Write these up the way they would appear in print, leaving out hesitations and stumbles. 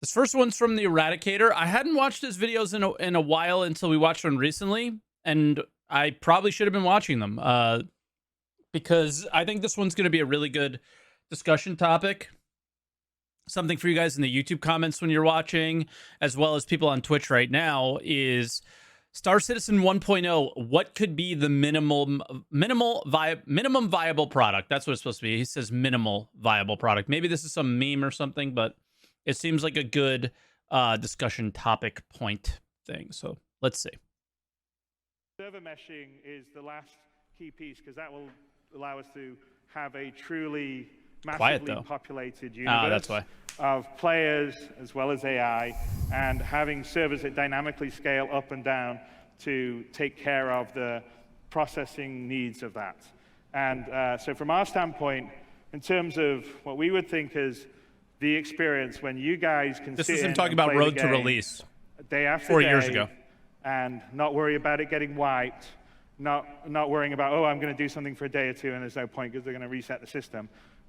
This first one's from TheEradicator. I hadn't watched his videos in a while until we watched one recently, and I probably should have been watching them because I think this one's going to be a really good discussion topic. Something for you guys in the YouTube comments when you're watching, as well as people on Twitch right now, is Star Citizen 1.0. What could be the minimum viable product? That's what it's supposed to be. He says minimal viable product. Maybe this is some meme or something, but it seems like a good discussion topic point thing. So let's see. Server meshing is the last key piece because that will allow us to have a truly massively populated universe of players as well as AI, and having servers that dynamically scale up and down to take care of the processing needs of that. And so from our standpoint, in terms of what we would think is the experience when you guys can this sit is him in talking and about play Road the to game Release day after 4 day years ago, and not worry about it getting wiped, not worrying about, oh, I'm going to do something for a day or two and there's no point because they're going to reset the system.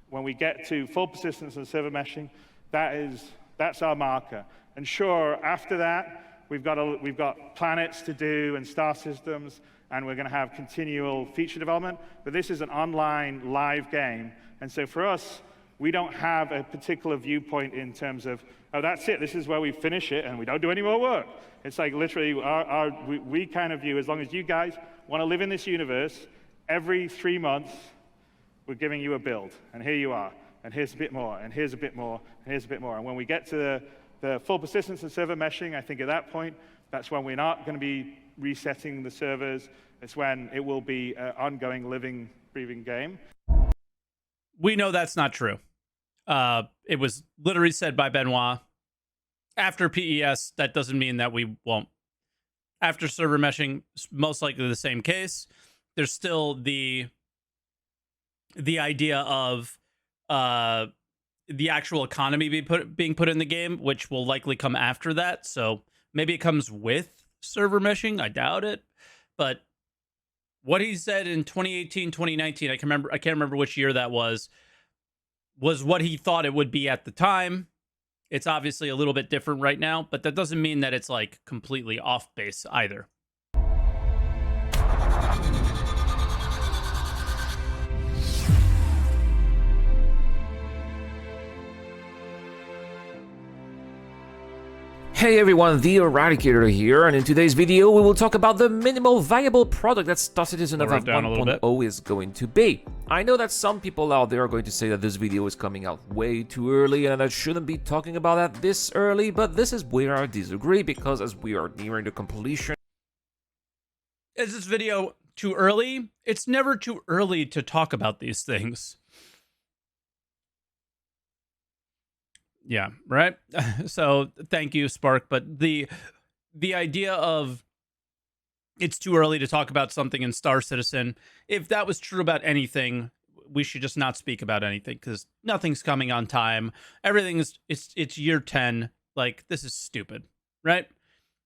When we get to full persistence and server meshing, that's our marker. And sure, after that, we've got planets to do and star systems, and we're going to have continual feature development. But this is an online live game, and so for us, we don't have a particular viewpoint in terms of, oh, that's it. This is where we finish it, and we don't do any more work. It's like literally, we kind of view, as long as you guys want to live in this universe, every 3 months, we're giving you a build, and here you are, and here's a bit more, and here's a bit more, and here's a bit more. And when we get to the full persistence and server meshing, I think at that point, that's when we're not going to be resetting the servers. It's when it will be an ongoing, living, breathing game. We know that's not true. It was literally said by Benoit. After PES, that doesn't mean that we won't. After server meshing, most likely the same case. There's still the idea of the actual economy being put in the game, which will likely come after that. So maybe it comes with server meshing. I doubt it. But what he said in 2018, 2019, I can't remember which year that was what he thought it would be at the time. It's obviously a little bit different right now, but that doesn't mean that it's like completely off base either. Hey everyone, TheEradicator here, and in today's video we will talk about the minimal viable product that Star Citizen 1.0 is going to be. I know that some people out there are going to say that this video is coming out way too early and that I shouldn't be talking about that this early, but this is where I disagree, because as we are nearing the completion... Is this video too early? It's never too early to talk about these things. Yeah, right? So thank you, Spark. But the idea of it's too early to talk about something in Star Citizen, if that was true about anything, we should just not speak about anything because nothing's coming on time. Everything is, it's year 10. Like, this is stupid, right?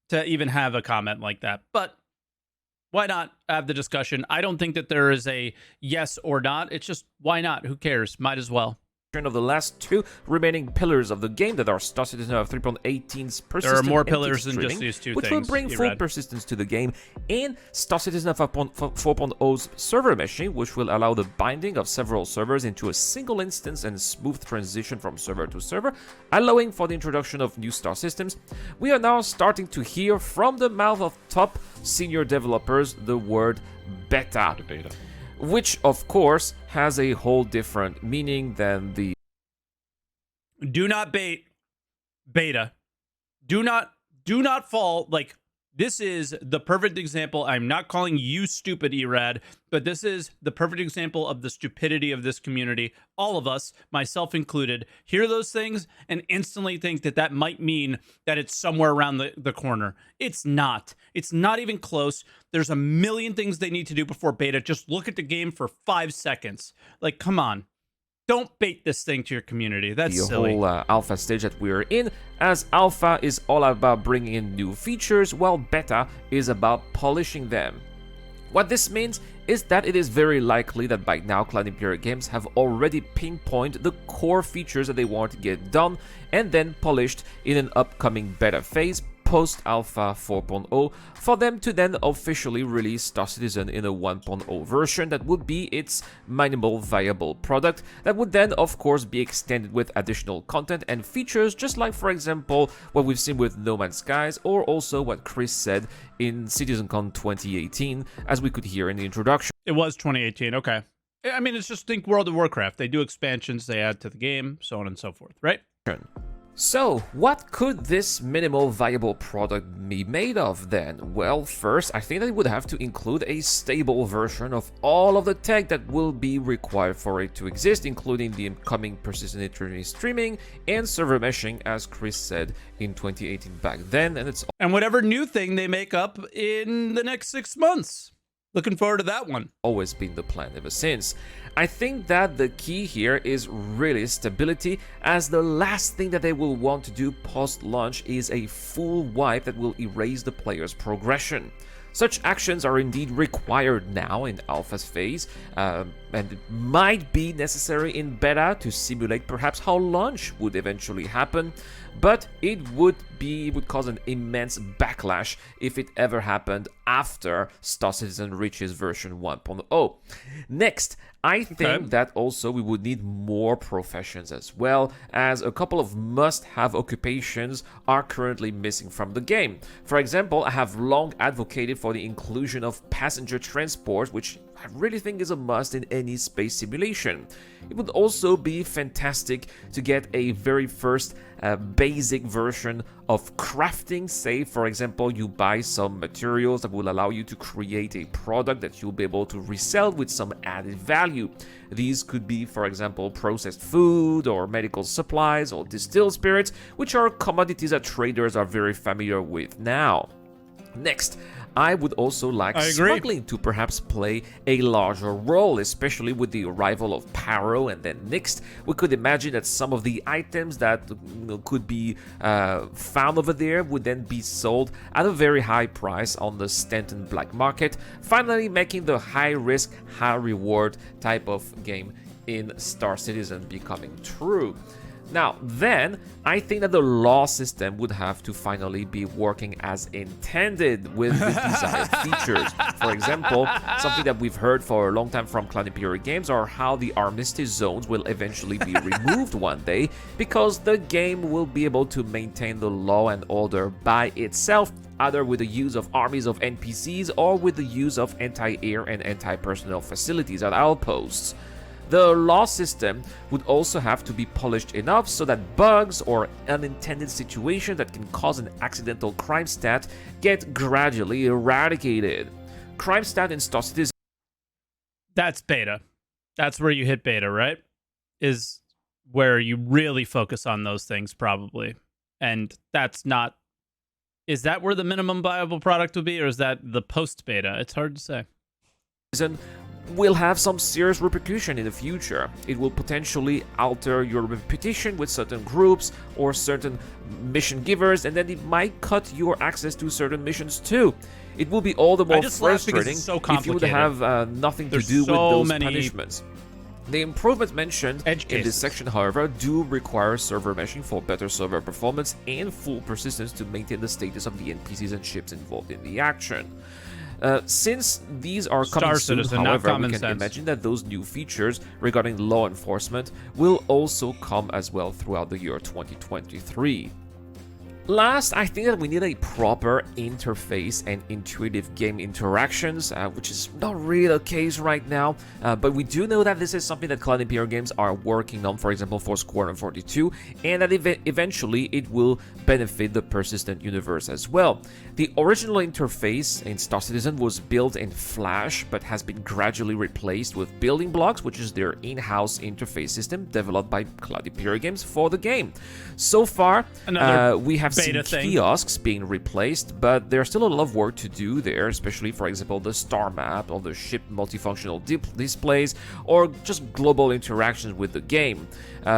To even have a comment like that. But why not have the discussion? I don't think that there is a yes or not. It's just, why not? Who cares? Might as well. Of the last two remaining pillars of the game that are Star Citizen 3.18's persistent. There are more pillars than just these two which things. Will bring full persistence to the game, and Star Citizen 4.0's server meshing, which will allow the binding of several servers into a single instance and smooth transition from server to server, allowing for the introduction of new star systems. We are now starting to hear from the mouth of top senior developers the word beta. Which, of course, has a whole different meaning than the... Do not bait beta. Do not fall. Like, this is the perfect example. I'm not calling you stupid, Erad, but this is the perfect example of the stupidity of this community. All of us, myself included, hear those things and instantly think that that might mean that it's somewhere around the corner. It's not. It's not even close. There's a million things they need to do before beta. Just look at the game for 5 seconds. Like, come on. Don't bait this thing to your community. That's silly. The whole alpha stage that we're in, as alpha is all about bringing in new features, while beta is about polishing them. What this means is that it is very likely that by now Cloud Imperial Games have already pinpointed the core features that they want to get done and then polished in an upcoming beta phase post-Alpha 4.0 for them to then officially release Star Citizen in a 1.0 version that would be its minimal viable product that would then of course be extended with additional content and features, just like for example what we've seen with No Man's Skies, or also what Chris said in CitizenCon 2018 as we could hear in the introduction. It was 2018, okay. I mean, it's just think World of Warcraft. They do expansions, they add to the game, so on and so forth, right? So, what could this minimal viable product be made of then? Well, first, I think that it would have to include a stable version of all of the tech that will be required for it to exist, including the incoming persistent eternity streaming and server meshing, as Chris said in 2018 back then, and whatever new thing they make up in the next 6 months. Looking forward to that one. Always been the plan ever since. I think that the key here is really stability, as the last thing that they will want to do post-launch is a full wipe that will erase the player's progression. Such actions are indeed required now in Alpha's phase, and it might be necessary in Beta to simulate perhaps how launch would eventually happen, but it would cause an immense backlash if it ever happened after Star Citizen reaches version 1.0. Next, I think that also we would need more professions as well, as a couple of must-have occupations are currently missing from the game. For example, I have long advocated for the inclusion of passenger transport, which I really think is a must in any space simulation. It would also be fantastic to get a very first basic version of crafting. Say, for example, you buy some materials that will allow you to create a product that you'll be able to resell with some added value. These could be, for example, processed food or medical supplies or distilled spirits, which are commodities that traders are very familiar with now. Next, I would also like smuggling to perhaps play a larger role, especially with the arrival of Paro and then Nyx. We could imagine that some of the items that could be found over there would then be sold at a very high price on the Stanton black market, finally making the high-risk, high-reward type of game in Star Citizen becoming true. Now, then, I think that the law system would have to finally be working as intended with the desired features. For example, something that we've heard for a long time from Cloud Imperial Games are how the armistice zones will eventually be removed one day, because the game will be able to maintain the law and order by itself, either with the use of armies of NPCs or with the use of anti-air and anti-personnel facilities at outposts. The law system would also have to be polished enough so that bugs or unintended situations that can cause an accidental crime stat get gradually eradicated. Crime stat in Star Citizen. That's beta. That's where you hit beta, right? Is where you really focus on those things, probably. And that's not... Is that where the minimum viable product would be, or is that the post-beta? It's hard to say. Will have some serious repercussion in the future. It will potentially alter your reputation with certain groups or certain mission givers, and then it might cut your access to certain missions too. It will be all the more frustrating if you would have nothing to do with those punishments. The improvements mentioned in this section, however, do require server meshing for better server performance and full persistence to maintain the status of the NPCs and ships involved in the action. Since these are coming soon, however, we can imagine that those new features regarding law enforcement will also come as well throughout the year 2023. Last, I think that we need a proper interface and intuitive game interactions, which is not really the case right now, but we do know that this is something that Cloud Imperial Games are working on, for example, for Squadron 42, and that eventually it will benefit the persistent universe as well. The original interface in Star Citizen was built in Flash, but has been gradually replaced with Building Blocks, which is their in-house interface system developed by Cloud Imperial Games for the game. So far, we have seen beta thing. kiosks being replaced, but there's still a lot of work to do there, especially, for example, the star map or the ship multifunctional displays or just global interactions with the game.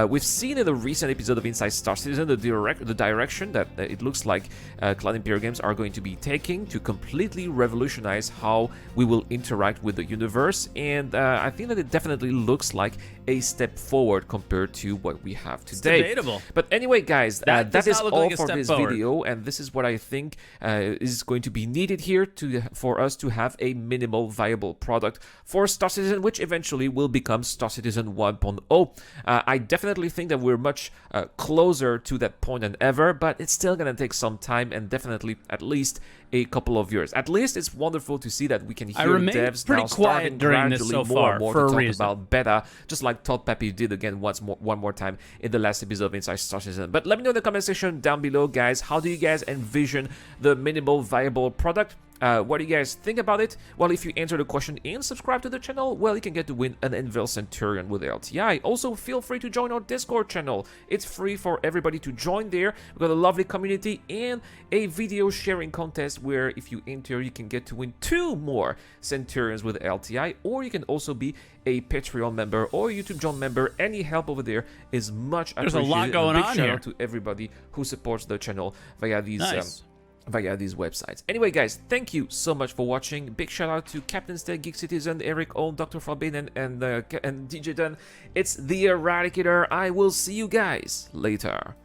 We've seen in the recent episode of Inside Star Citizen the direction that it looks like Cloud Imperium Games are going to be taking to completely revolutionize how we will interact with the universe, and I think that it definitely looks like a step forward compared to what we have today. It's debatable. But anyway, guys, that is all like for this video, and this is what I think is going to be needed here for us to have a minimal viable product for Star Citizen, which eventually will become Star Citizen 1.0. I definitely think that we're much closer to that point than ever, but it's still going to take some time and definitely at least a couple of years. At least it's wonderful to see that we can hear devs pretty now quiet starting during this gradually so more far and more for to a talk reason. about beta, just like Todd Peppy did again one more time in the last episode of Inside Star Citizen. But let me know in the comment section down below, guys, how do you guys envision the minimal viable product? What do you guys think about it? Well, if you answer the question and subscribe to the channel, well, you can get to win an Envil Centurion with LTI. Also, feel free to join our Discord channel. It's free for everybody to join there. We've got a lovely community and a video sharing contest where if you enter, you can get to win 2 more Centurions with LTI, or you can also be a Patreon member or YouTube John member. Any help over there is much appreciated. There's a lot going big on shout here. out to everybody who supports the channel via these Nice. via these websites. Anyway, guys, thank you so much for watching. Big shout out to Captain Stead, Geek Citizen, Eric Owen, Dr. Forbidden, and DJ Dunn. It's the Eradicator. I will see you guys later.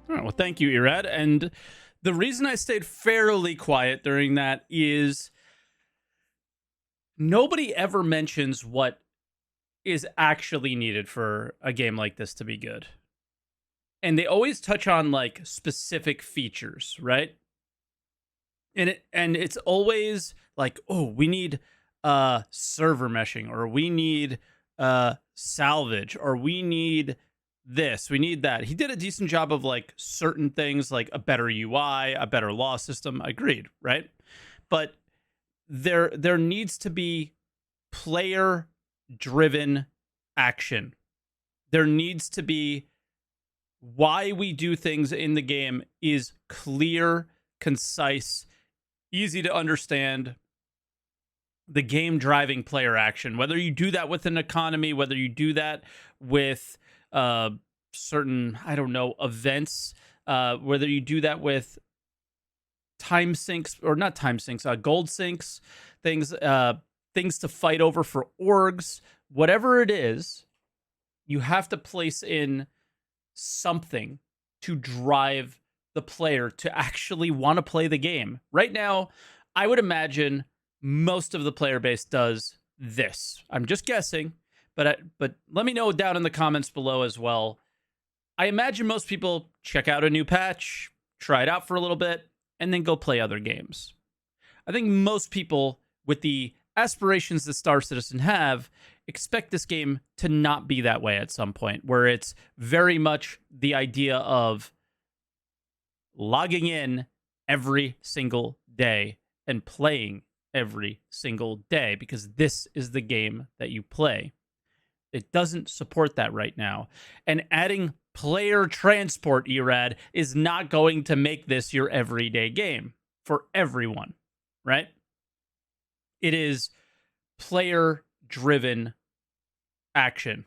All right, well, thank you, Erad. And the reason I stayed fairly quiet during that is nobody ever mentions what is actually needed for a game like this to be good. And they always touch on like specific features, right? And it's always like, oh, we need server meshing, or we need salvage, or we need this, we need that. He did a decent job of like certain things, like a better UI, a better law system. Agreed, right? But there needs to be player-driven action. There needs to be why we do things in the game is clear, concise, easy to understand. The game driving player action, whether you do that with an economy, whether you do that with certain, I don't know, events, whether you do that with time sinks or not time sinks, gold sinks, things to fight over for orgs, whatever it is, you have to place in something to drive the player to actually want to play the game. Right now, I would imagine most of the player base does this. I'm just guessing, but let me know down in the comments below as well. I imagine most people check out a new patch, try it out for a little bit, and then go play other games. I think most people with the aspirations that Star Citizen have expect this game to not be that way at some point, where it's very much the idea of logging in every single day and playing every single day because this is the game that you play. It doesn't support that right now. And adding player transport, Erad, is not going to make this your everyday game for everyone, right? It is player-driven action.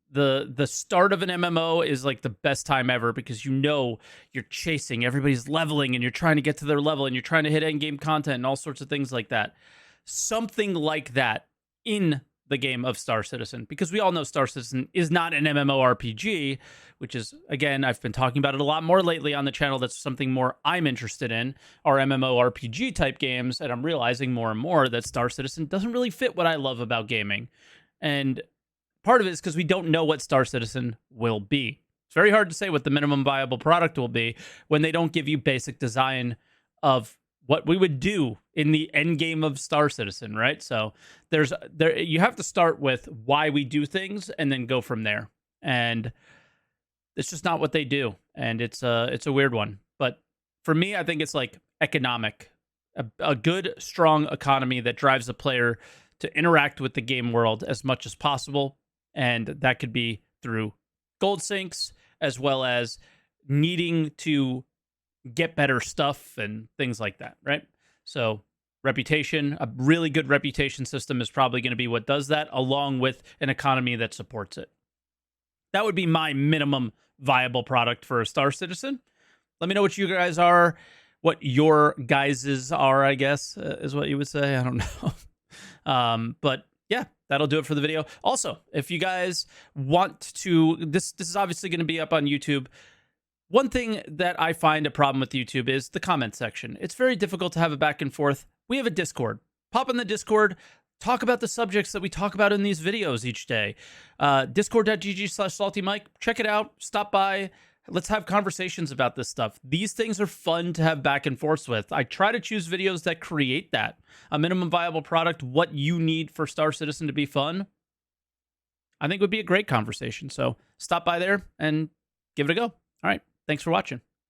The start of an MMO is like the best time ever because you know you're chasing, everybody's leveling, and you're trying to get to their level, and you're trying to hit endgame content and all sorts of things like that. Something like that in the game of Star Citizen, because we all know Star Citizen is not an MMORPG, which is, again, I've been talking about it a lot more lately on the channel. That's something more I'm interested in, are MMORPG type games, and I'm realizing more and more that Star Citizen doesn't really fit what I love about gaming. And part of it is because we don't know what Star Citizen will be. It's very hard to say what the minimum viable product will be when they don't give you basic design of what we would do in the end game of Star Citizen, right? So you have to start with why we do things and then go from there. And it's just not what they do. And it's a weird one. But for me, I think it's like economic, a good, strong economy that drives the player to interact with the game world as much as possible. And that could be through gold sinks, as well as needing to get better stuff and things like that, right? So reputation, a really good reputation system is probably going to be what does that, along with an economy that supports it. That would be my minimum viable product for a Star Citizen. Let me know what you guys are, what your guys's are, I guess, is what you would say. I don't know. But yeah, that'll do it for the video. Also, if you guys want to, this is obviously going to be up on YouTube. One thing that I find a problem with YouTube is the comment section. It's very difficult to have a back and forth. We have a Discord. Pop in the Discord. Talk about the subjects that we talk about in these videos each day. Discord.gg/SaltEMike. Check it out. Stop by. Let's have conversations about this stuff. These things are fun to have back and forth with. I try to choose videos that create that. A minimum viable product, what you need for Star Citizen to be fun, I think would be a great conversation. So stop by there and give it a go. All right. Thanks for watching.